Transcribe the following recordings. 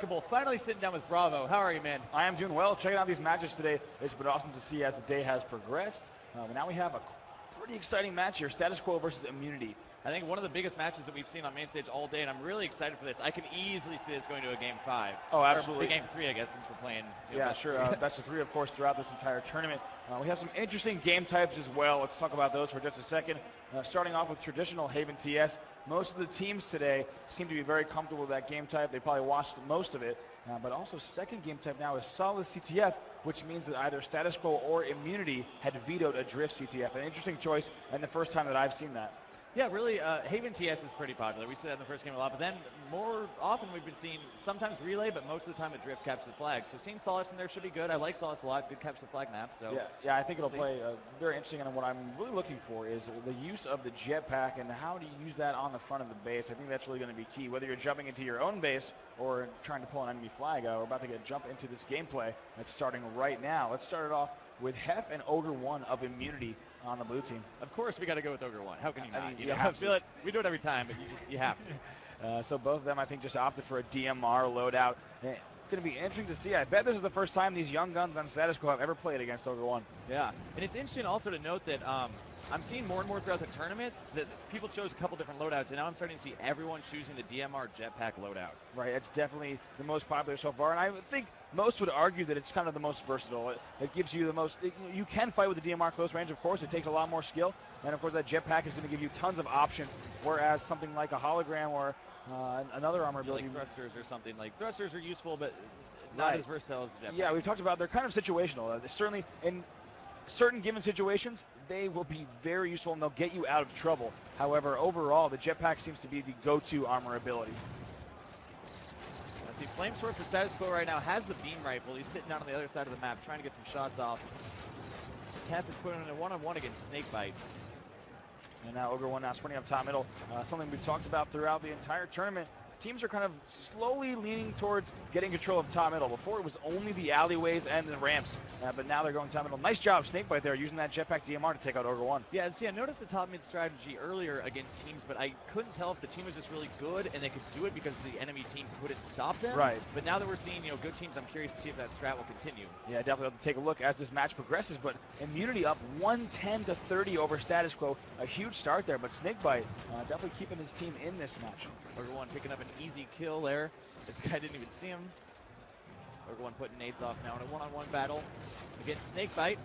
Basketball finally sitting down with Bravo. How are you, man? I am doing well. Checking out these matches today. It's been awesome to see as the day has progressed. Now we have a pretty exciting match here, Status Quo versus Immunity. I think one of the biggest matches that we've seen on main stage all day, and I'm really excited for this. I can easily see this going to a Game 5. Oh, absolutely. Or Game 3, I guess, since we're playing. Yeah, sure. Best of 3, of course, throughout this entire tournament. We have some interesting game types as well. Let's talk about those for just a second. Starting off with traditional Haven TS. Most of the teams today seem to be very comfortable with that game type. They probably watched most of it. But also second game type now is Solid CTF, which means that either Status Quo or Immunity had vetoed a Drift CTF. An interesting choice, and the first time that I've seen that. Yeah, really, Haven TS is pretty popular. We see that in the first game a lot, but then more often we've been seeing sometimes Relay, but most of the time a Drift capture the flag. So seeing Solace in there should be good. I like Solace a lot. Good capture the flag map. So yeah, I think it'll play very interesting. And what I'm really looking for is the use of the jetpack and how do you use that on the front of the base. I think that's really going to be key. Whether you're jumping into your own base or trying to pull an enemy flag, we're about to jump into this gameplay that's starting right now. Let's start it off with Hef and Ogre 1 of Immunity on the blue team. Of course, we got to go with Ogre 1. How can you not? I mean, I feel it. We do it every time, but you have to. So both of them, I think, just opted for a DMR loadout. It's going to be interesting to see. I bet this is the first time these young guns on Status Quo have ever played against Ogre 1. Yeah, and it's interesting also to note that I'm seeing more and more throughout the tournament that people chose a couple different loadouts, and now I'm starting to see everyone choosing the DMR jetpack loadout. Right, it's definitely the most popular so far, and I would think most would argue that it's kind of the most versatile. It gives you the most, you can fight with the DMR close range, of course. It takes a lot more skill, and of course that jetpack is going to give you tons of options, whereas something like a hologram or another armor ability. Like thrusters or something. Like thrusters are useful, but not as versatile as the jetpack. Yeah, we've talked about they're kind of situational. Certainly in certain given situations, they will be very useful and they'll get you out of trouble. However, overall, the jetpack seems to be the go-to armor ability. Let's see, Flamesword for Status Quo right now has the beam rifle. He's sitting down on the other side of the map trying to get some shots off. Tef is putting in a one-on-one against Snakebite. And now Ogre 1 now sprinting up top middle. Something we've talked about throughout the entire tournament. Teams are kind of slowly leaning towards getting control of top middle. Before it was only the alleyways and the ramps, but now they're going top middle. Nice job, Snakebite there, using that jetpack DMR to take out Ogre 1. Yeah, see, I noticed the top mid strategy earlier against teams, but I couldn't tell if the team was just really good and they could do it because the enemy team couldn't stop them. Right. But now that we're seeing, good teams, I'm curious to see if that strat will continue. Yeah, definitely have to take a look as this match progresses. But Immunity up 110 to 30 over Status Quo. A huge start there, but Snakebite definitely keeping his team in this match. Ogre 1 picking up an easy kill there. This guy didn't even see him. Ogre 1 putting nades off now in a one-on-one battle against Snakebite.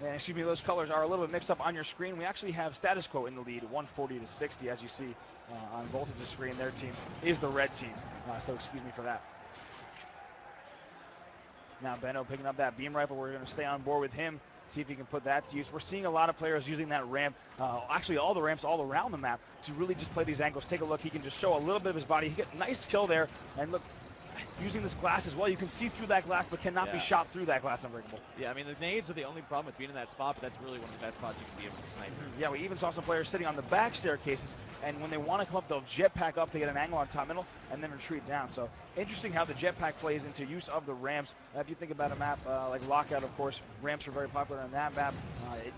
And excuse me, those colors are a little bit mixed up on your screen. We actually have Status Quo in the lead, 140 to 60, as you see on Voltage's screen. Their team is the red team, so excuse me for that. Now Benno picking up that beam rifle. We're going to stay on board with him, see if he can put that to use. We're seeing a lot of players using that ramp, actually all the ramps all around the map, to really just play these angles. Take a look. He can just show a little bit of his body. He got a nice kill there. And look, using this glass as well, you can see through that glass, but cannot be shot through that glass unbreakable. Yeah, I mean, the nades are the only problem with being in that spot, but that's really one of the best spots you can be able to snipe. Yeah, we even saw some players sitting on the back staircases, and when they want to come up, they'll jetpack up to get an angle on top middle, and then retreat down. So interesting how the jetpack plays into use of the ramps. If you think about a map like Lockout, of course, ramps are very popular on that map.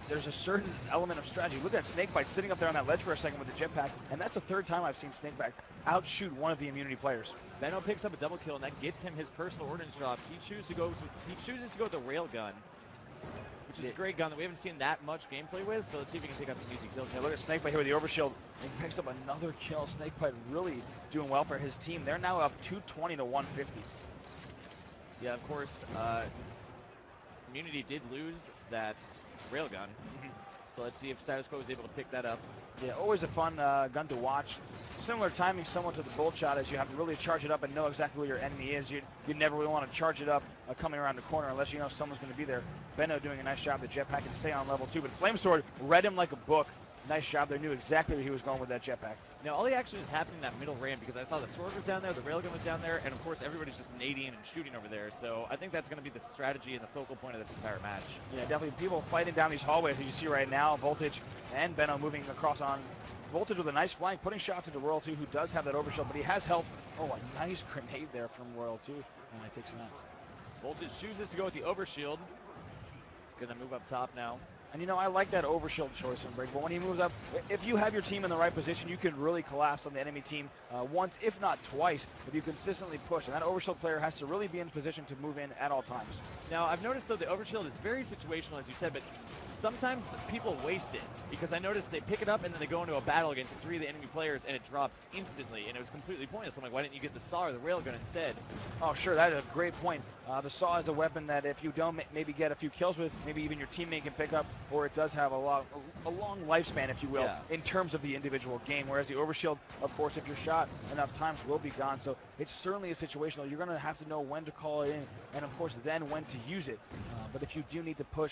There's a certain element of strategy. Look at Snakebite sitting up there on that ledge for a second with the jetpack, and that's the third time I've seen Snakebite outshoot one of the Immunity players. Benno picks up a double kill, and that gets him his personal ordnance drops. He chooses to go with the railgun, which is a great gun that we haven't seen that much gameplay with. So let's see if we can pick up some easy kills. Yeah, look at Snakebite here with the overshield. He picks up another kill. Snakebite really doing well for his team. They're now up 220 to 150. Yeah, of course, Immunity did lose that railgun. So let's see if Status Quo is able to pick that up. Yeah, always a fun gun to watch. Similar timing, somewhat to the bolt shot, as you have to really charge it up and know exactly where your enemy is. You never really want to charge it up coming around the corner unless you know someone's going to be there. Benno doing a nice job. The jetpack can stay on level 2, but Flamesword read him like a book. Nice job. They knew exactly where he was going with that jetpack. Now, all the action is happening in that middle ramp because I saw the sword was down there, the railgun was down there, and of course everybody's just nading and shooting over there. So I think that's going to be the strategy and the focal point of this entire match. Yeah, definitely people fighting down these hallways as you see right now. Voltage and Benno moving across on Voltage with a nice flank, putting shots into Royal 2, who does have that overshield, but he has health. Oh, a nice grenade there from Royal 2, and he takes him out. Voltage chooses to go with the overshield. Gonna move up top now. And I like that overshield choice on Breakable. When he moves up, if you have your team in the right position, you can really collapse on the enemy team once, if not twice, if you consistently push. And that overshield player has to really be in position to move in at all times. Now, I've noticed, though, the overshield is very situational, as you said, but sometimes people waste it because I noticed they pick it up and then they go into a battle against 3 of the enemy players and it drops instantly, and it was completely pointless. I'm like, why didn't you get the saw or the railgun instead? Oh, sure, that is a great point. The saw is a weapon that if you don't maybe get a few kills with, maybe even your teammate can pick up, or it does have a long lifespan, if you will, in terms of the individual game. Whereas the overshield, of course, if you're shot enough times, will be gone. So it's certainly a situational. You're going to have to know when to call it in, and of course, then when to use it. But if you do need to push,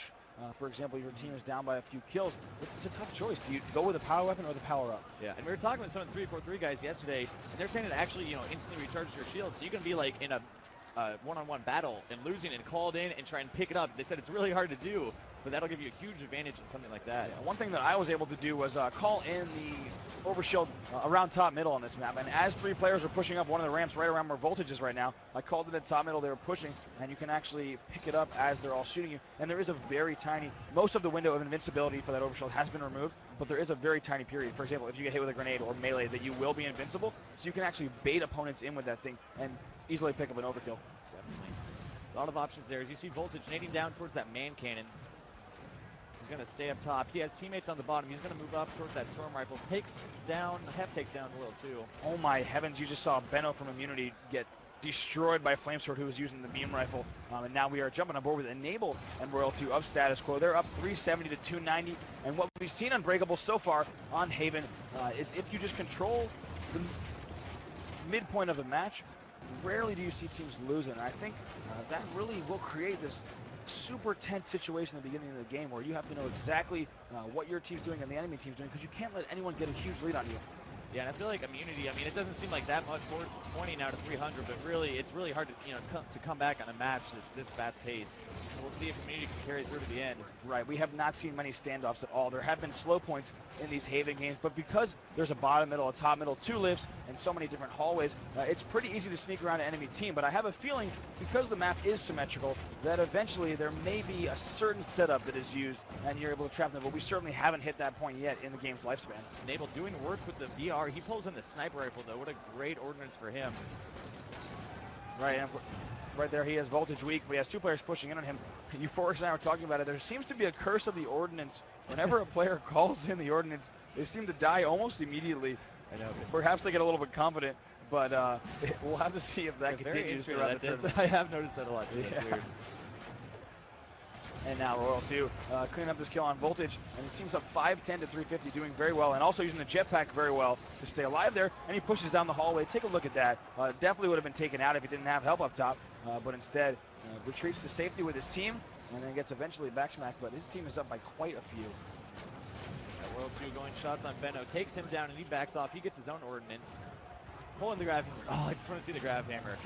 for example, your team is down by a few kills, it's a tough choice. Do you go with the power weapon or the power up? Yeah, and we were talking with some of the 343 guys yesterday, and they're saying it actually, instantly recharges your shield, so you can be like in a one-on-one battle and losing and called in and try and pick it up. They said it's really hard to do, but that'll give you a huge advantage in something like that. Yeah, one thing that I was able to do was call in the overshield around top middle on this map, and as 3 players were pushing up one of the ramps right around where Voltage is right now, I called it at top middle. They were pushing, and you can actually pick it up as they're all shooting you. And there is a very tiny, most of the window of invincibility for that overshield has been removed, but there is a very tiny period. For example, if you get hit with a grenade or melee, that you will be invincible, so you can actually bait opponents in with that thing and easily pick up an overkill. Definitely. A lot of options there. As you see Voltage nading down towards that man cannon. He's going to stay up top. He has teammates on the bottom. He's going to move up towards that storm rifle. Hef takes down Will too. Oh my heavens, you just saw Benno from Immunity get destroyed by Flamesword, who was using the beam rifle. And now we are jumping on board with Enable and Royal 2 of status quo. They're up 370 to 290. And what we've seen Unbreakable so far on Haven is if you just control the midpoint of the match, rarely do you see teams losing. And I think that really will create this super tense situation at the beginning of the game where you have to know exactly what your team's doing and the enemy team's doing, because you can't let anyone get a huge lead on you. Yeah, and I feel like Immunity, it doesn't seem like that much more to 20 now to 300, but really, it's really hard to come back on a match that's this fast-paced. So we'll see if Immunity can carry through to the end. Right, we have not seen many standoffs at all. There have been slow points in these Haven games, but because there's a bottom middle, a top middle, 2 lifts, and so many different hallways, it's pretty easy to sneak around an enemy team. But I have a feeling, because the map is symmetrical, that eventually there may be a certain setup that is used, and you're able to trap them. But we certainly haven't hit that point yet in the game's lifespan. Enable doing work with the VR. He pulls in the sniper rifle, though. What a great ordnance for him. Right, and right there he has Voltage weak, but he has 2 players pushing in on him. Euphorics and I were talking about it. There seems to be a curse of the ordnance. Whenever a player calls in the ordnance, they seem to die almost immediately. I know. Perhaps they get a little bit confident, but we'll have to see if that continues throughout the tournament. I have noticed that a lot, too. That's weird. And now Royal 2 cleaning up this kill on Voltage, and his team's up 510 to 350, doing very well, and also using the jetpack very well to stay alive there, and he pushes down the hallway. Take a look at that. Definitely would have been taken out if he didn't have help up top, but instead retreats to safety with his team, and then gets eventually backsmacked, but his team is up by quite a few. Royal 2 going shots on Benno, takes him down, and he backs off. He gets his own ordnance. Pulling the grav hammer. Oh, I just want to see the grav hammer.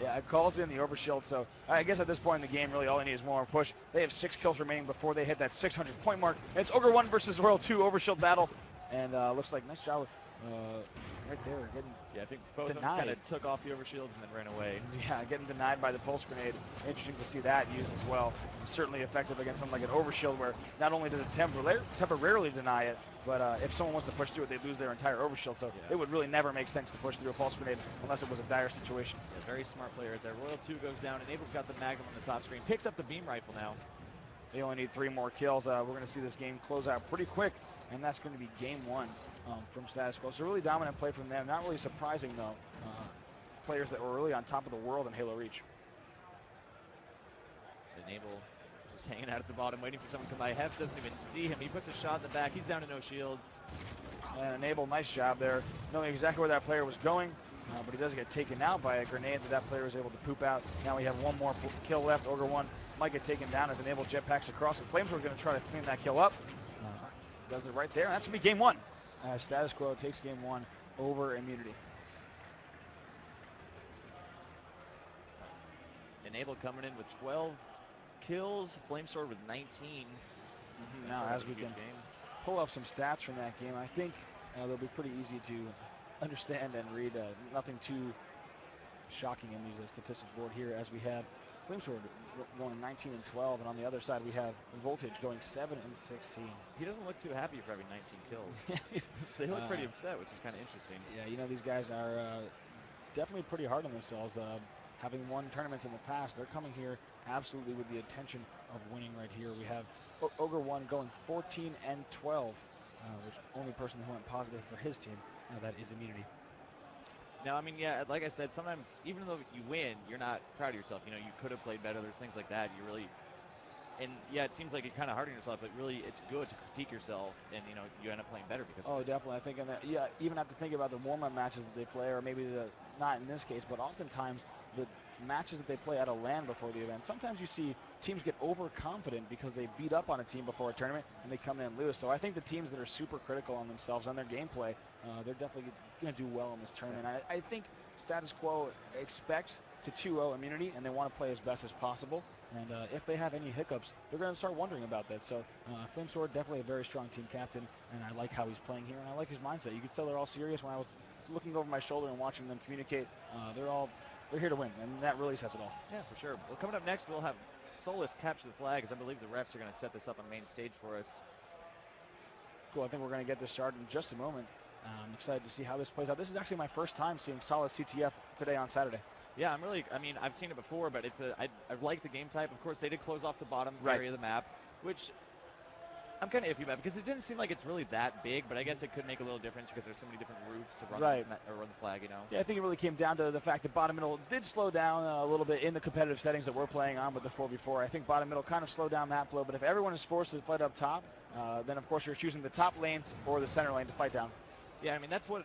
Yeah, it calls in the overshield, so I guess at this point in the game, really all they need is one more push. They have 6 kills remaining before they hit that 600 point mark. And it's Ogre 1 versus Royal 2 overshield battle, and looks like nice job right there, getting I think both denied. of them kind of took off the overshields and then ran away. Yeah, getting denied by the pulse grenade. Interesting to see that used as well. Certainly effective against something like an overshield, where not only does it temporarily deny it, but if someone wants to push through it, they lose their entire overshield. So it would really never make sense to push through a pulse grenade unless it was a dire situation. Yeah, very smart player right there. Royal 2 goes down. Enable's got the Magnum on the top screen. Picks up the beam rifle now. They only need 3 more kills. We're going to see this game close out pretty quick, and that's going to be game 1 from status quo. So really dominant play from them. Not really surprising, though. Players that were really on top of the world in Halo Reach. Enable just hanging out at the bottom, waiting for someone to come by. Hef doesn't even see him. He puts a shot in the back. He's down to no shields. And Enable, nice job there, knowing exactly where that player was going, but he does get taken out by a grenade that player was able to poop out. Now we have 1 more kill left. Ogre 1 might get taken down as Enable jetpacks across, and Flamesword going to try to clean that kill up. Does it right there, and that's going to be game 1. Status Quo takes game 1 over Immunity. Enable coming in with 12 kills. Flamesword with 19. Now, as we can pull up some stats from that game, I think they'll be pretty easy to understand and read. Nothing too shocking in these statistics board here, as we have Flamesword going 19 and 12, and on the other side we have Voltage going 7 and 16. He doesn't look too happy for having 19 kills. They look pretty upset, which is kind of interesting. Yeah, you know, these guys are definitely pretty hard on themselves. Having won tournaments in the past, they're coming here absolutely with the intention of winning right here. We have Ogre 1 going 14 and 12, which only person who went positive for his team, that is Immunity. Now, I mean, yeah, like I said, sometimes even though you win, you're not proud of yourself. You know, you could have played better. There's things like that. You really, and yeah, it seems like you're kind of hard on yourself, but really, it's good to critique yourself, and you know, you end up playing better because. Oh, definitely. I think, yeah, even have to think about the warm-up matches that they play, or maybe not in this case, but oftentimes the matches that they play at a LAN before the event. Sometimes you see teams get overconfident because they beat up on a team before a tournament and they come in and lose. So I think the teams that are super critical on themselves, on their gameplay, they're definitely going to do well in this tournament. I think Status Quo expects to 2-0 Immunity, and they want to play as best as possible. And if they have any hiccups, they're going to start wondering about that. So Flamesword, definitely a very strong team captain, and I like how he's playing here, and I like his mindset. You could tell they're all serious. When I was looking over my shoulder and watching them communicate, they're here to win, and that really says it all. Yeah, for sure. Well, coming up next, we'll have Solus capture the flag, as I believe the refs are going to set this up on main stage for us. Cool. I think we're going to get this started in just a moment. I'm excited to see how this plays out. This is actually my first time seeing solid CTF today on Saturday. Yeah, I mean, I've seen it before, but I like the game type. Of course, they did close off the bottom area of the map, which I'm kind of iffy about because it didn't seem like it's really that big, but I guess it could make a little difference because there's so many different routes to run, run the flag, you know? Yeah, I think it really came down to the fact that bottom middle did slow down a little bit in the competitive settings that we're playing on with the 4v4. I think bottom middle kind of slowed down map flow, but if everyone is forced to fight up top, then of course you're choosing the top lanes or the center lane to fight down. Yeah, I mean, that's what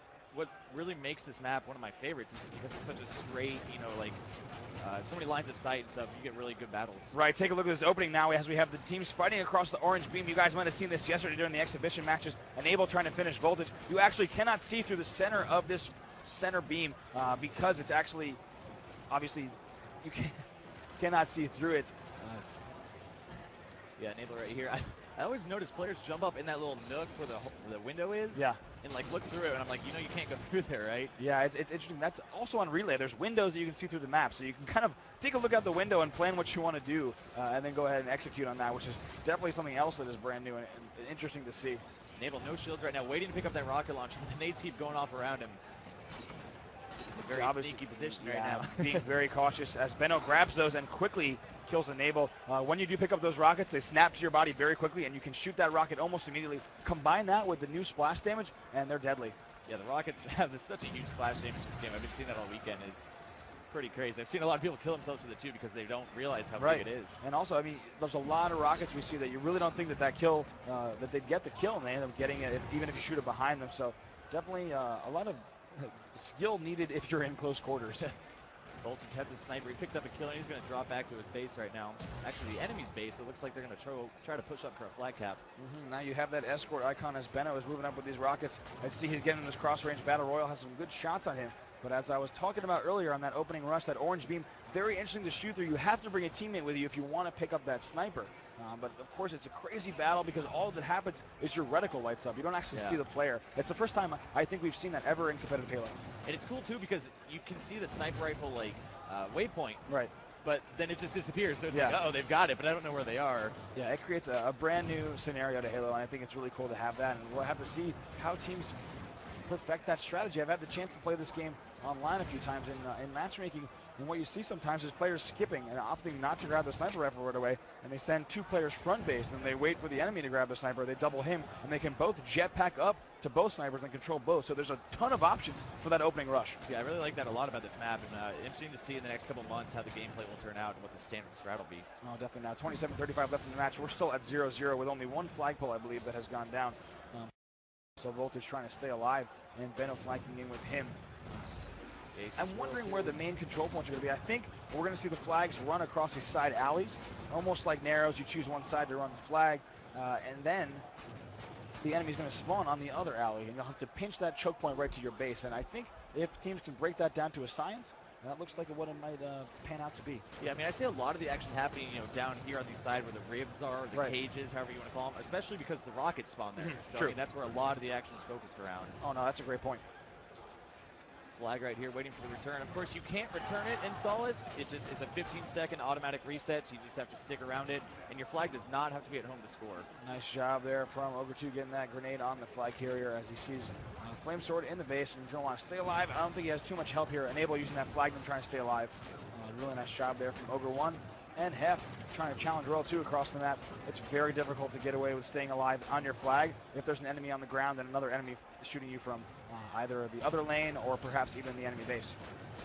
really makes this map one of my favorites is because it's such a straight, you know, like so many lines of sight and stuff. You get really good battles. Right, take a look at this opening now as we have the teams fighting across the orange beam. You guys might have seen this yesterday during the exhibition matches. Enable trying to finish Voltage. You actually cannot see through the center of this center beam because it's actually, obviously, you cannot see through it. Yeah, Enable right here. I always notice players jump up in that little nook where the window is. Yeah. And like look through it, and I'm like, you know, you can't go through there, right? Yeah, it's interesting. That's also on Relay. There's windows that you can see through the map, so you can kind of take a look out the window and plan what you want to do, and then go ahead and execute on that, which is definitely something else that is brand new and interesting to see. Enable no shields right now, waiting to pick up that rocket launcher, but the nades keep going off around him. It's a very sneaky position right now. Being very cautious as Benno grabs those and quickly kills Enable. When you do pick up those rockets, they snap to your body very quickly, and you can shoot that rocket almost immediately. Combine that with the new splash damage, and they're deadly. Yeah, the rockets have such a huge splash damage in this game. I've been seeing that all weekend. It's pretty crazy. I've seen a lot of people kill themselves with it too because they don't realize how big it is. And also, I mean, there's a lot of rockets we see that you really don't think that kill, that they'd get the kill, and they end up getting it even if you shoot it behind them. So definitely a lot of skill needed if you're in close quarters. Voltage had the sniper. He picked up a kill, and he's going to drop back to his base right now. Actually, the enemy's base. It looks like they're going to try to push up for a flag cap. Now you have that escort icon as Benno is moving up with these rockets. I see he's getting this cross-range battle royal. Has some good shots on him. But as I was talking about earlier on that opening rush, that orange beam, very interesting to shoot through. You have to bring a teammate with you if you want to pick up that sniper. But of course, it's a crazy battle because all that happens is your reticle lights up. You don't actually see the player. It's the first time I think we've seen that ever in competitive Halo. And it's cool too because you can see the sniper rifle like waypoint. Right. But then it just disappears. So it's like, oh, they've got it, but I don't know where they are. Yeah, it creates a brand new scenario to Halo, and I think it's really cool to have that. And we'll have to see how teams perfect that strategy. I've had the chance to play this game online a few times in matchmaking, and what you see sometimes is players skipping and opting not to grab the sniper rifle right away, and they send two players front base, and they wait for the enemy to grab the sniper. They double him, and they can both jetpack up to both snipers and control both. So there's a ton of options for that opening rush. Yeah, I really like that a lot about this map, and interesting to see in the next couple months how the gameplay will turn out and what the standard strat will be. Oh, definitely. Now 27:35 left in the match. We're still at 0-0 with only one flagpole, I believe, that has gone down. So Voltage trying to stay alive, and Benno flanking in with him. I'm wondering where the main control points are going to be. I think we're going to see the flags run across these side alleys, almost like narrows. You choose one side to run the flag, and then the enemy's going to spawn on the other alley, and you'll have to pinch that choke point right to your base. And I think if teams can break that down to a science, that looks like what it might pan out to be. Yeah, I mean, I see a lot of the action happening, down here on the side where the ribs are, the cages, however you want to call them, especially because the rockets spawn there. So, True. I mean, that's where a lot of the action is focused around. Oh, no, that's a great point. flag right here, waiting for the return. Of course, you can't return it in Solace. It's a 15-second automatic reset, so you just have to stick around it, and your flag does not have to be at home to score. Nice job there from Ogre 2 getting that grenade on the flag carrier as he sees Flame Sword in the base, and he's going to want to stay alive. I don't think he has too much help here. Enable using that flag and trying to stay alive. Really nice job there from Ogre 1. And Hef trying to challenge Royal 2 across the map. It's very difficult to get away with staying alive on your flag if there's an enemy on the ground and another enemy shooting you from either the other lane or perhaps even the enemy base.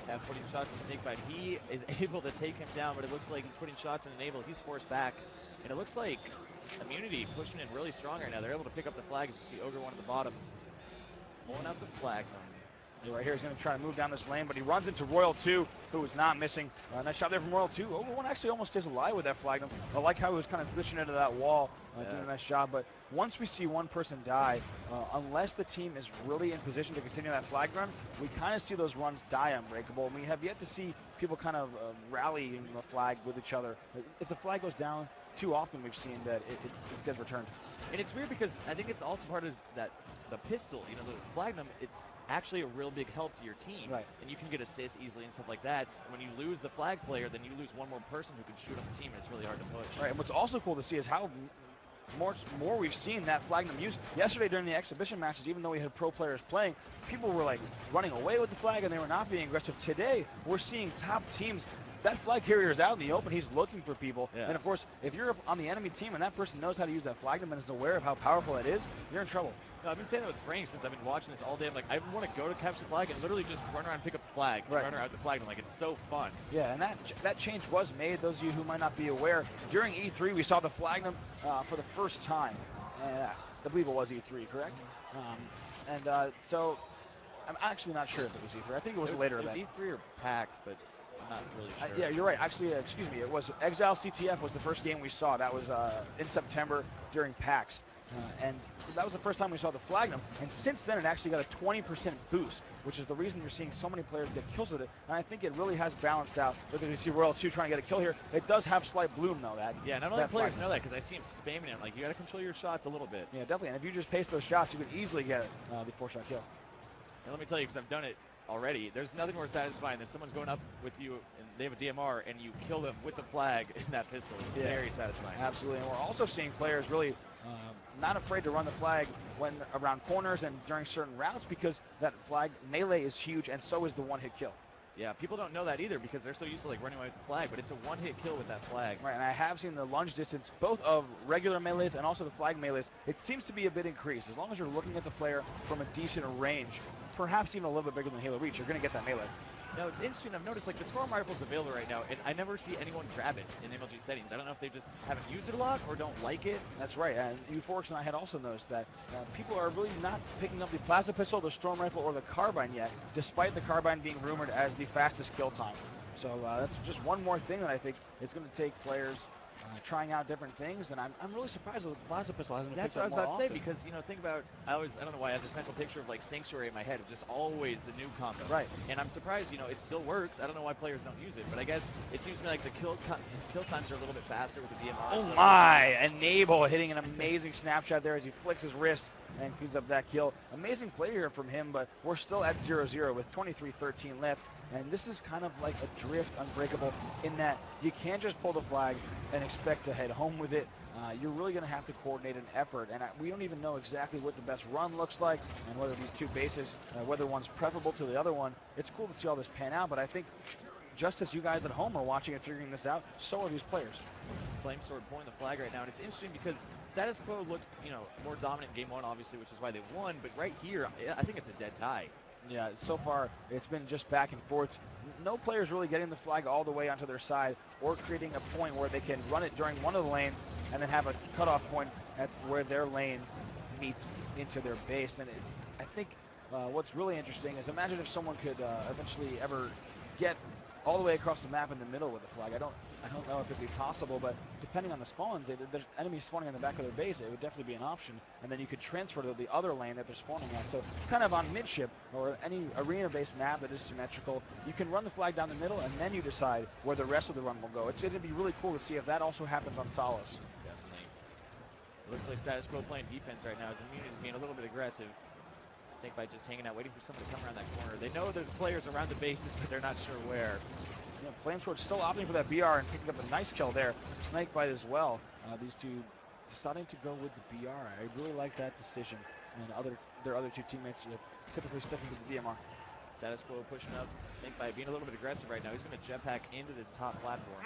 Yeah, putting shots in Snakebite. He is able to take him down, but it looks like he's putting shots in Enable. He's forced back, and it looks like Immunity pushing in really strong right now. They're able to pick up the flag as you see Ogre 1 at the bottom. Pulling out the flag. Right here, he's going to try to move down this lane, but he runs into Royal 2, who is not missing. Nice shot there from Royal 2. Ogre 1 actually almost stays alive with that flag. I like how he was kind of glitching into that wall, doing a nice job. But once we see one person die, unless the team is really in position to continue that flag run, we kind of see those runs die unbreakable. And we have yet to see people kind of rallying the flag with each other. If the flag goes down, too often we've seen that it gets returned. And it's weird because I think it's also part of that the pistol, the Flagnum, it's actually a real big help to your team. Right. And you can get assists easily and stuff like that. And when you lose the flag player, then you lose one more person who can shoot on the team, and it's really hard to push. Right, and what's also cool to see is how more we've seen that Flagnum used. Yesterday during the exhibition matches, even though we had pro players playing, people were like running away with the flag and they were not being aggressive. Today, we're seeing top teams. That flag carrier is out in the open. He's looking for people. Yeah. And of course, if you're on the enemy team and that person knows how to use that Flagnum and is aware of how powerful it is, you're in trouble. No, I've been saying that with Frank since I've been watching this all day. I'm like, I want to go to capture the flag and literally just run around and pick up the flag, right. Run around the flag. I'm like, it's so fun. Yeah, and that change was made. Those of you who might not be aware, during E3 we saw the Flagnum for the first time. And I believe it was E3, correct? So I'm actually not sure if it was E3. I think it was later. It was E3 or PAX, but I'm not really sure. Yeah, you're right. Actually, excuse me. It was Exile CTF was the first game we saw. That was in September during PAX. And so that was the first time we saw the Flagnum. And since then, it actually got a 20% boost, which is the reason you're seeing so many players get kills with it. And I think it really has balanced out. Look at you see Royal 2 trying to get a kill here. It does have slight bloom, though. Not only players know that, because I see him spamming it. Like, you got to control your shots a little bit. Yeah, definitely. And if you just pace those shots, you can easily get the 4-shot kill. And let me tell you, because I've done it already, there's nothing more satisfying than someone's going up with you and they have a DMR and you kill them with the flag in that pistol. It's very satisfying. Absolutely. And we're also seeing players really not afraid to run the flag when around corners and during certain routes, because that flag melee is huge, and so is the one-hit kill. Yeah, people don't know that either because they're so used to like running away with the flag, but it's a one-hit kill with that flag. Right, and I have seen the lunge distance, both of regular melees and also the flag melees. It seems to be a bit increased. As long as you're looking at the player from a decent range, perhaps even a little bit bigger than Halo Reach, you're going to get that melee. Now, it's interesting. I've noticed, like, the Storm Rifle's available right now, and I never see anyone grab it in MLG settings. I don't know if they just haven't used it a lot or don't like it. That's right, and Euphorics and I had also noticed that people are really not picking up the Plasma Pistol, the Storm Rifle, or the Carbine yet, despite the Carbine being rumored as the fastest kill time. So that's just one more thing that I think is going to take players trying out different things, and I'm really surprised that the Plasma Pistol hasn't been picked up more often. That's what I was about to say, because, think about, I don't know why I have this mental picture of, like, Sanctuary in my head of just always the new combo. Right. And I'm surprised, it still works. I don't know why players don't use it, but I guess it seems to me like the kill times are a little bit faster with the DMR. Oh my! Enable hitting an amazing snapshot there as he flicks his wrist and cleans up that kill. Amazing play here from him, but we're still at 0-0 with 23-13 left. And this is kind of like a drift unbreakable in that you can't just pull the flag and expect to head home with it. You're really going to have to coordinate an effort. And we don't even know exactly what the best run looks like and whether these two bases, whether one's preferable to the other one. It's cool to see all this pan out, but I think just as you guys at home are watching and figuring this out, so are these players. Flame Sword pulling the flag right now, and it's interesting because Status Quo looked, more dominant in Game 1, obviously, which is why they won, but right here, I think it's a dead tie. Yeah, so far, it's been just back and forth. No players really getting the flag all the way onto their side or creating a point where they can run it during one of the lanes and then have a cutoff point at where their lane meets into their base. And I think what's really interesting is imagine if someone could eventually ever get all the way across the map in the middle with the flag. I don't know if it'd be possible, but depending on the spawns, if there's enemies spawning on the back of their base, it would definitely be an option. And then you could transfer to the other lane that they're spawning at. So kind of on midship or any arena-based map that is symmetrical, you can run the flag down the middle and then you decide where the rest of the run will go. It's going to be really cool to see if that also happens on Solace. Definitely. It looks like Status Quo playing defense right now as Immunity is being a little bit aggressive. Snakebite just hanging out, waiting for someone to come around that corner. They know there's players around the bases, but they're not sure where. Yeah, Flamesword still opting for that BR and picking up a nice kill there. Snakebite as well. These two deciding to go with the BR. I really like that decision. And their other two teammates typically sticking to the DMR. Status Quo pushing up. Snakebite being a little bit aggressive right now. He's going to jetpack into this top platform.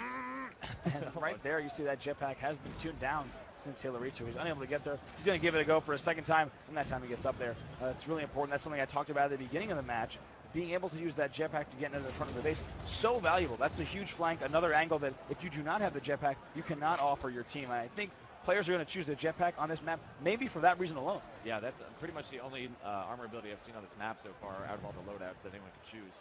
And right there, you see that jetpack has been tuned down since Hilarito. He's unable to get there. He's going to give it a go for a second time, and that time he gets up there. It's really important. That's something I talked about at the beginning of the match. Being able to use that jetpack to get into the front of the base, so valuable. That's a huge flank, another angle that if you do not have the jetpack, you cannot offer your team. I think players are going to choose the jetpack on this map, maybe for that reason alone. Yeah, that's pretty much the only armor ability I've seen on this map so far out of all the loadouts that anyone could choose.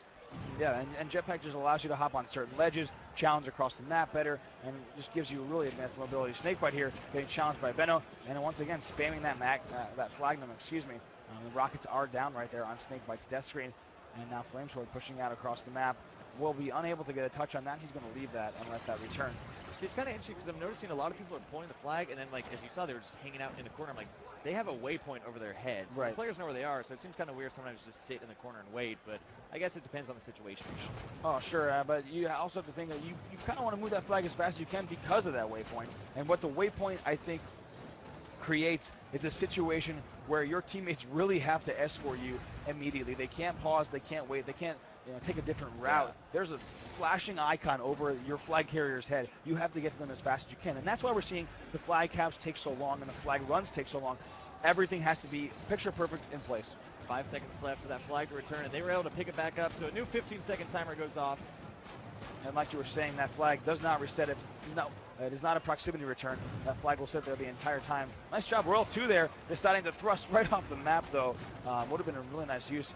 Yeah, and jetpack just allows you to hop on certain ledges, challenge across the map better, and just gives you really advanced mobility. Snakebite here getting challenged by Benno, and once again spamming that flagnum, excuse me. The rockets are down right there on Snakebite's death screen, and now Flamesword pushing out across the map. Will be unable to get a touch on that. He's going to leave that and let that return. It's kind of interesting because I'm noticing a lot of people are pulling the flag, and then, like, as you saw, they were just hanging out in the corner. I'm like, they have a waypoint over their heads. Right. The players know where they are, so it seems kind of weird sometimes just sit in the corner and wait, but I guess it depends on the situation. Oh, sure, but you also have to think that you kind of want to move that flag as fast as you can because of that waypoint. And what the waypoint, I think, creates is a situation where your teammates really have to escort you immediately. They can't pause, they can't wait, they can't take a different route. Yeah. There's a flashing icon over your flag carrier's head. You have to get to them as fast as you can, and that's why we're seeing the flag caps take so long and the flag runs take so long. Everything has to be picture perfect in place. 5 seconds left for that flag to return, and they were able to pick it back up, so a new 15-second timer goes off. And like you were saying, that flag does not reset it. No, it is not a proximity return. That flag will sit there the entire time. Nice job, Royal 2 there, deciding to thrust right off the map, though. Would have been a really nice use.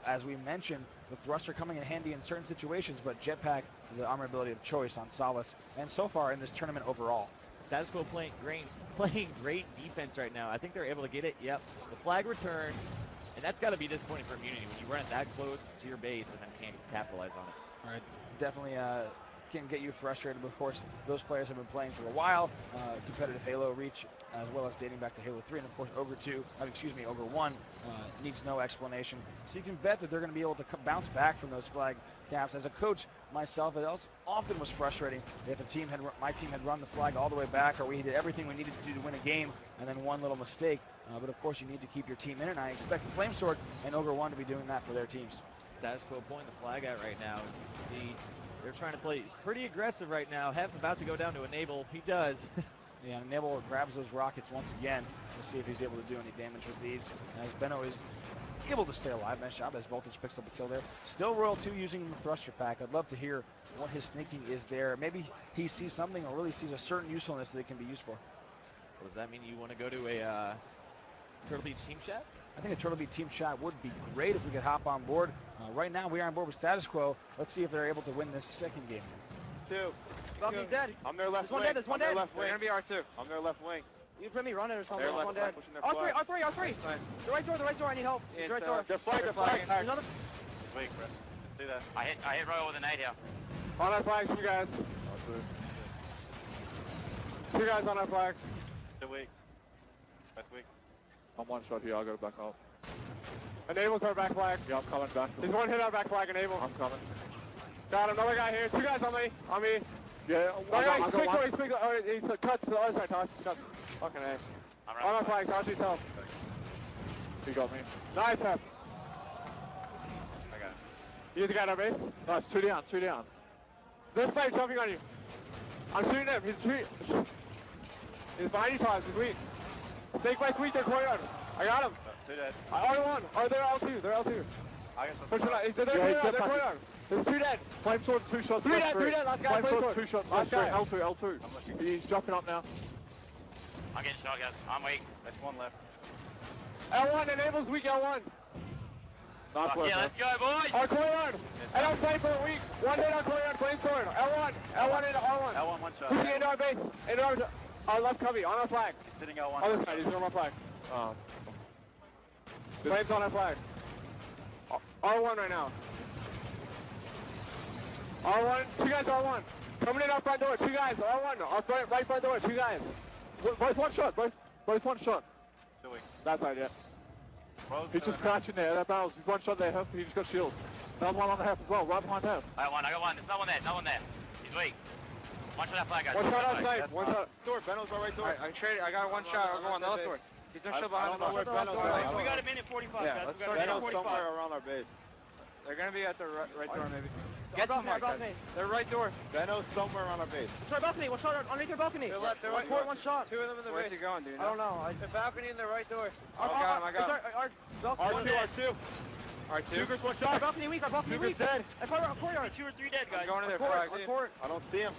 As we mentioned, the thruster coming in handy in certain situations, but jetpack, the armor ability of choice on Solace, and so far in this tournament overall. Status Quo playing great defense right now. I think they're able to get it. Yep, the flag returns, and that's got to be disappointing for Immunity when you run it that close to your base and then can't capitalize on it. All right, definitely can get you frustrated, but of course those players have been playing for a while. Competitive Halo reach, as well as dating back to Halo 3, and of course Ogre 1 needs no explanation. So you can bet that they're going to be able to bounce back from those flag caps. As a coach myself, it also often was frustrating if my team had run the flag all the way back, or we did everything we needed to do to win a game, and then one little mistake. But of course you need to keep your team in, and I expect Flamesword and Ogre 1 to be doing that for their teams. Status Quo pulling the flag out right now. As you can see, they're trying to play pretty aggressive right now. Hef about to go down to Enable. He does. Yeah, Enable grabs those rockets once again. We'll see if he's able to do any damage with these. As Benno is able to stay alive. Nice job as Voltage picks up a kill there. Still Royal 2 using the thruster pack. I'd love to hear what his thinking is there. Maybe he sees something or really sees a certain usefulness that it can be used for. Well, does that mean you want to go to a Turtle Beach team chat? I think a Turtle Beach team chat would be great if we could hop on board. Right now we are on board with Status Quo. Let's see if they're able to win this second game. 2. He's dead. I'm their left wing. There's one dead. There's one dead. They're going to be R2. I'm their left wing. You put me running or something. They're There's one dead. R3. The right door, I need help. Yeah, The right door. The flag. There's another. Wait, Chris. Let's do that. I hit Royal with a nade here. On our flags, you guys. Two guys on our flag. Still weak. That's weak. I'm one shot here, I'll go back up. Enable's our back flag. Yeah, I'm coming back. He's one hit our back flag, Enable. I'm coming. Got another guy here. Two guys on me. Yeah, He's quick. Oh, he's cut to the other side, Tosh. Cut. Fucking A. I'm On our flag, Tosh, he's help. He got me. Nice, Hef. I got it. You the guy on our base? Nice, 2 down, 2 down. This side jumping on you. I'm shooting him. He's behind you, Tosh. He's weak. Snakebite's weak. They're courtyard. I got him. Two dead. R1. Oh, they're L2. They're L2. I got some. Push it out. They're courtyard. There's 2 dead. Flamesword's 2 shots. 3 dead. Last guy. Flamesword's 2 shots. Last guy. L2. He's dropping up now. I'm getting shot, guys. I'm weak. That's one left. L1. Enable's weak. L1. Nice work, Yeah, man. let's go, boys. Our courtyard. And I'm Flamesword weak. One hit on courtyard. Flamesword. L1 into R1. L1 one shot. Pushing into our base. Into our left cubby. On our flag. He's sitting L1. Other side. He's on our flag. Flames on our flag. R1 right now. R1. 2 guys R1. Coming in our front door. 2 guys. R1. Our right front door. 2 guys. Both one shot, both one shot. Still weak. That side, yeah. Rose He's just crouching there. That barrels. He's one shot there, Hef. He just got shield. Another one on the Hef as well, right behind Hef. I got one. There's no one there. No one there. He's weak. One shot that flag, guys. One shot Flag. outside. One shot. Door, Benno's our right door. I traded. I got one shot. I'll go on the left door. He's no shield behind the door. We got a minute 45, guys. We got a minute 45. Somewhere around our base. They're gonna be at the right door, maybe. Get to my balcony. They're right door. Benno's somewhere around our base. What's our balcony? One shot underneath your balcony. They're left. They're One right. port, one shot. Two of them in the base. Where's he going, dude? I don't know. The balcony in the right door. I got him. Our balcony. R2. Two one shot. Our balcony weak. Our balcony weak. dead. That's our courtyard. 2 or 3 dead, guys. I'm going to their Court. flag. Our court. I don't see him.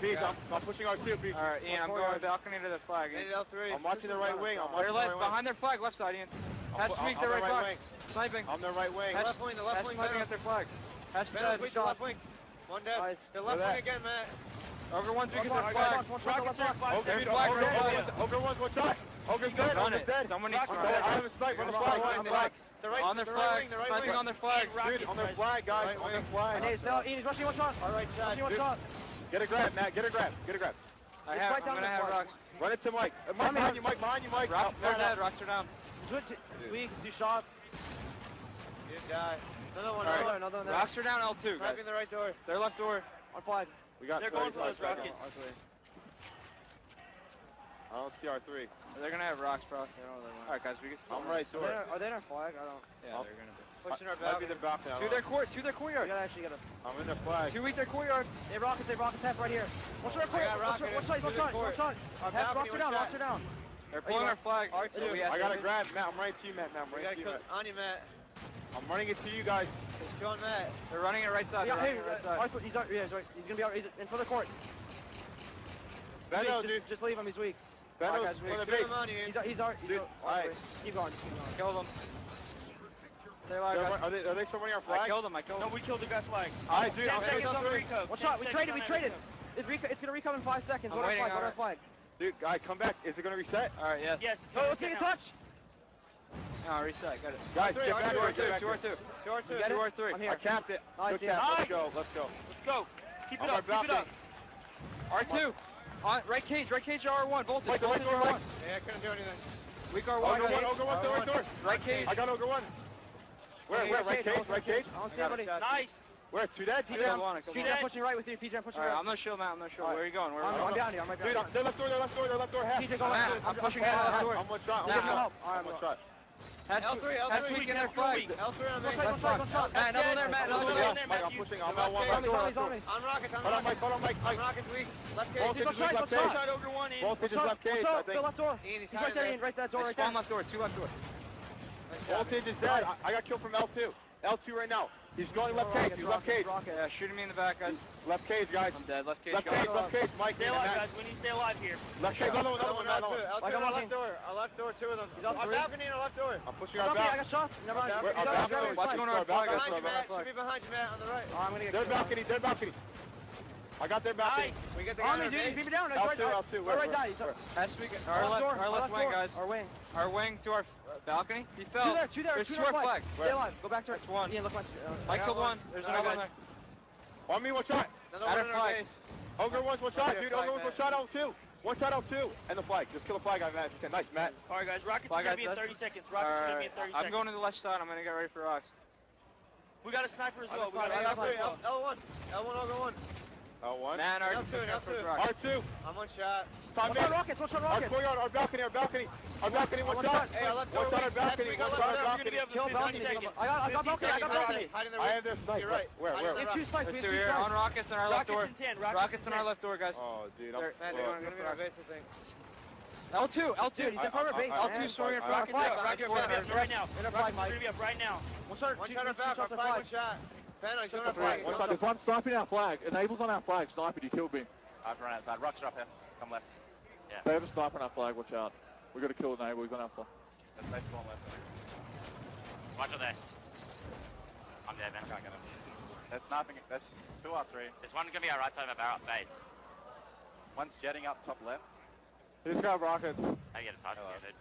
Pete, I'm pushing R2, Pete. Alright, Ian, I'm going balcony to the flag. L3. I'm watching the right wing. They're left behind their flag, left side, Ian. Hatch weak, their right flag. Sniping. I'm their right wing. Left wing, the left wing. Sniping at their flag. Hatch dead. The left wing. One dead. The left wing again, Matt. Ogre one's weak at their flag. Ogre one's one shot. Ogre's dead. Ogre's dead. Someone needs to I have a snipe on the flag. On their flag. Sniping on their flag. Dude, on their flag, guys. On their flag. Ian, he's rushing one shot. Alright, rushing one shot. Get a grab, Matt. Get a grab. I have. I'm gonna have rocks. Run it to Mike. Mike behind you, Mike. Rocks are dead. Rocks are down. Weak, 2 shots. Good guy. Another one, another one there. Rocks are down L2, guys. The right door. Their left door. On flag. They're going for those rockets. I don't see R3. They're gonna have rocks, bro. Alright, guys, we can. I'm right door. Are they in our flag? I don't. Yeah, they're gonna be. Pushing our balcony. To their courtyard. You gotta actually get a. I'm in their flag. 2 weak their courtyard. They rockets, half right here. What's our courtyard? One shot. Half rocks are down. They're pulling our flag. R2. I gotta grab, Matt. I'm right to you, Matt. I'm right to you, Matt. On you, Matt. I'm running it to you guys. It's going, Matt. They're running it right side. Yeah, hey, Arthur, he's gonna be out. He's in front of the court. Benno, dude. Just leave him. He's weak. Benno's for the base. He's alright. Keep going. Killed him. Are they still running our flag? I killed him. No, we killed the guy's flag. Alright, dude. 10 seconds on the Rico. One shot. We traded. It's gonna recome in 5 seconds. Go to our flag. Dude, guy, come back. Is it gonna reset? Alright, yes. Yes. Let's take a touch. No, reset. Got it. Guys, get back. 2R2. I'm here. I capped it. Nice, Good cap. Let's go. Let's go. Keep it up. R2. Right cage, R1. Voltage. Right door. Yeah, I couldn't do anything. Weak R1. Ogre 1 to right door. Right cage. I got Ogre 1. Where? Right cage? I don't see anybody. Nice. Where? Two dead? PJ, I'm pushing right with you. PJ, I'm pushing right. I'm not sure, Matt. I'm not sure. Where are you going? I'm down here. I'm right down here. Dude, their left door. Half. PJ, go left. I'm pushing half. I'm one shot. I'm one shot. L3 weak in their flag. L3 on the main. Matt, another there, Matt. Another there. Mike, I'm pushing. I'm out one. He's on me. On rockets. Hold on, Mike. Rocket's weak. Left cage. Voltage is left cage. Ogre 1 in. Voltage is left cage, I think. Left door. He's right there, Ian. Right that door right there. Spawn left door. 2 left door. Voltage is dead. I got killed from L2. L2 right now. He's going left cage. He's left cage. Yeah, shooting me in the back, guys. Left cage, guys. I'm dead. Left cage. Left cage. Mike, Stay alive, guys. We need to stay alive here. Left cage. Another one. I got left door. Our left door. 2 of them. He's on our balcony and our left door. I'm pushing our balcony. I balcony. got shots. Never mind. Our balcony. Watch going our balcony. Behind you, Matt. Should be behind you, Matt, on the right. I'm gonna get their balcony. I got their balcony. We get the guy on me, dude. Beat me down. L2. Where right die? Our left wing, guys. Our wing to our balcony. He fell. Two there. There's 2 our flag. Stay alive. Go back to it. That's 1. Ian, look once. I killed 1. There's another one there. On me, 1 shot. At our flag. Ogre 1 shot, dude. Ogre 1 shot L2. 1 shot L2. And the flag. Just kill the flag, Matt. Nice, Matt. Alright, guys. Rockets are going to be in 30 seconds. Rockets are going to be in 30 seconds. I'm going to the left side. I'm going to get ready for rocks. We got a sniper as well. L1. Ogre 1. L1. Man, L2. R2. I'm 1 shot. One shot rockets. Our balcony. Our balcony, 1 shot. Hey, One shot our balcony. One shot our balcony. Kill balcony. I got balcony. I have this snipe. You're right. Where? We have 2 snipes. There's 2 here. On rockets on our left door. Rockets on our left door, guys. Oh, dude. Man, they're going to be our base, I think. L2. He's in front of our base. L2 storing in Rockets Rockets are going to be up right now. Rockets are going to be up right now. One shot back. Our flag. 1 shot. Ben, he's going to flag. One shot. There's one sniping our flag. Enable's on our flag. Sniping, you killed me. I've run outside. Rocks are up here. Come left. Yeah. They have a sniper on our flag. Watch out. We got to kill Enable. He's on our flag. That's base going left. Watch out there. I'm dead, man. I can't get him. They're sniping. That's 2 or 3. There's one going to be our right side of our barrel base. One's jetting up top left. He's got rockets. I get a touch here, dude.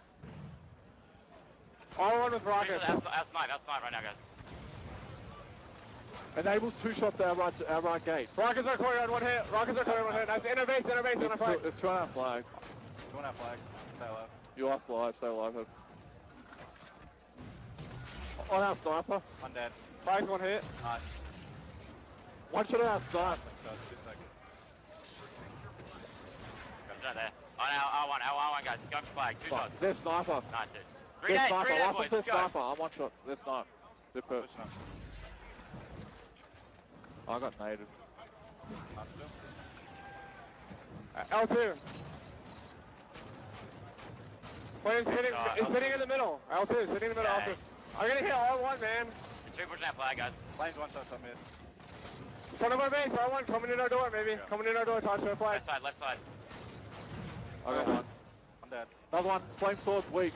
All one with rockets. Our snipe right now, guys. Enable's 2 shots at our right gate. Rockets are coming on 1 hit. Nice. Innovate on our flag. It's 2 on our flag. 2 on our flag. Stay alive. You lost alive. Stay alive. On our sniper. One dead. Flags, one hit. Nice. One shot at our sniper. Shots, 2 seconds. Right there. On our R1 guys. Go for flag. 2 shots. There's sniper. Nice, dude. Three There's dead, sniper. boys. There's Let's go. sniper. I'm one shot. There's sniper. Good push. Pushing up. I got naded. Nice still. L2. Plane's hitting, it's sitting in the middle. L2, sitting in the middle, Yeah. L2. I'm gonna hit R1, man. It's 3 pushing that flag, guys. Plane's 1 shot on mid. Front of our base, R1, coming in our door, maybe. Yeah. Coming in our door, touch our flag. Left side. I got one. One dead. Another one. Flame sword's weak.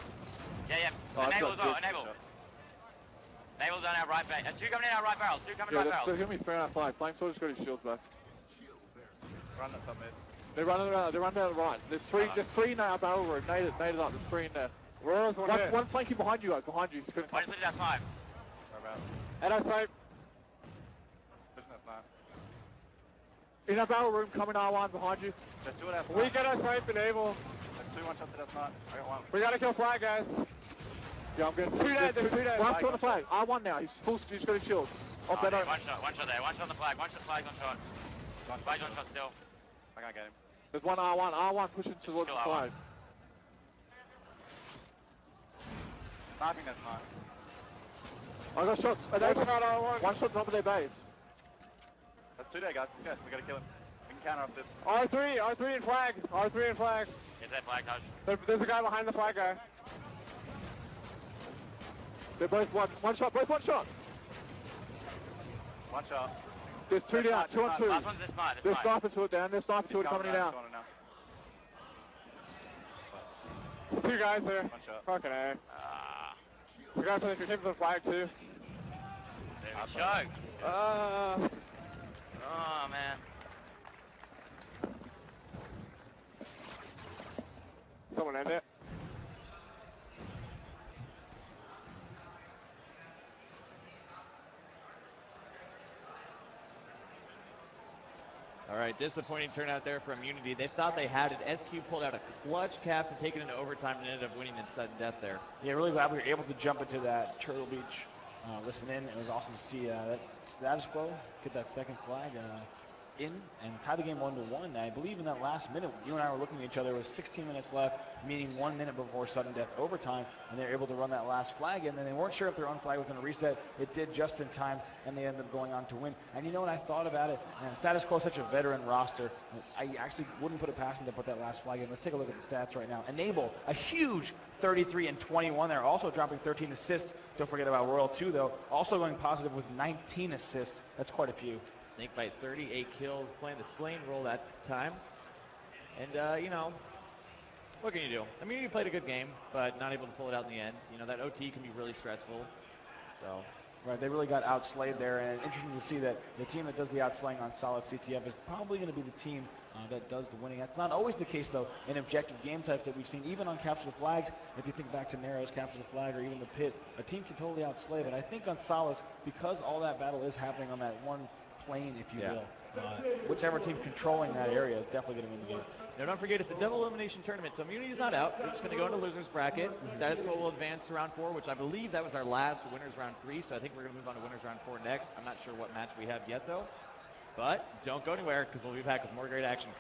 Yeah. Oh, Enable that's as well, good. enable. Enable's on our right barrel. 2 coming in our right barrel. 2 coming Yeah, right there's barrel. gonna be fair enough flag. Flame sword's got his shields back. Run that top mid. They're running around. They're running down the right. There's three in our barrel room. Naded up. There's 3 in there. Royals, one hit. One flanking behind you, guys. Behind you. It's gonna One come. split that 5. Whereabouts? At our site. Pushing that snipe. In our barrel room, coming R1 behind you. There's 2 at our snipe. We get our snipe, enable. There's 2 1 shots at our snipe. I got 1. We gotta kill flag, guys. Yeah, I'm getting 2 dead, there's 2 dead. One shot on the flag. R1 now. He's got his shield. Oh, better. dude, one shot there. One shot on the flag. One shot flag on shot. Flag's on shot still. I can't get him. There's one R1. R1 pushing towards Kill the R1. flag. Sniping that snipe. I got shots. One shot R1. One shot top of their base. That's 2 dead, guys. Yes, we gotta kill him. We can counter off this. R3 and flag. R3 and flag. Get that flag, touch. There's a guy behind the flag guy. They're both one shot. Both one shot. 1 shot. There's 2 down. 2 on 2. Last one's this night. There's sniper to it down. There's sniper to it coming down. Corner now. 2 guys there. 1 shot. Fucking A. Ah, We got to hit the flag too. there we choked. Oh, man. Someone end it. All right, disappointing turnout there from Unity. They thought they had it. SQ pulled out a clutch cap to take it into overtime and ended up winning in sudden death there. Yeah, really glad we were able to jump into that Turtle Beach, listen in. It was awesome to see that status quo get that second flag in and tie the game 1-1. I believe in that last minute, you and I were looking at each other. There was 16 minutes left, meaning 1 minute before sudden death overtime, and they were able to run that last flag in. And they weren't sure if their own flag was going to reset. It did just in time, and they ended up going on to win. And you know what I thought about it? Man, status quo is such a veteran roster. I actually wouldn't put it past them to put that last flag in. Let's take a look at the stats right now. Enable, a huge 33 and 21 there, also dropping 13 assists. Don't forget about Royal 2, though, also going positive with 19 assists. That's quite a few. Snakebite 38 kills, playing the Slain role that time. And, you know, what can you do? I mean, you played a good game, but not able to pull it out in the end. You know, that OT can be really stressful. So, Right, they really got outslayed there, and interesting to see that the team that does the outslaying on solid CTF is probably going to be the team that does the winning. That's not always the case, though, in objective game types that we've seen, even on Capture the Flags. If you think back to Narrows, Capture the Flag, or even the Pit, a team can totally outslay. But I think on Solace, because all that battle is happening on that one plane, if you will, whichever team controlling that area is definitely going to win the game. now don't forget, it's a double elimination tournament, so Immunity's not out. We're just going to go into losers bracket. Status quo will advance to round 4, which I believe that was our last winners round 3, so I think we're going to move on to winners round 4 next. I'm not sure what match we have yet, though. But don't go anywhere, because we'll be back with more great action.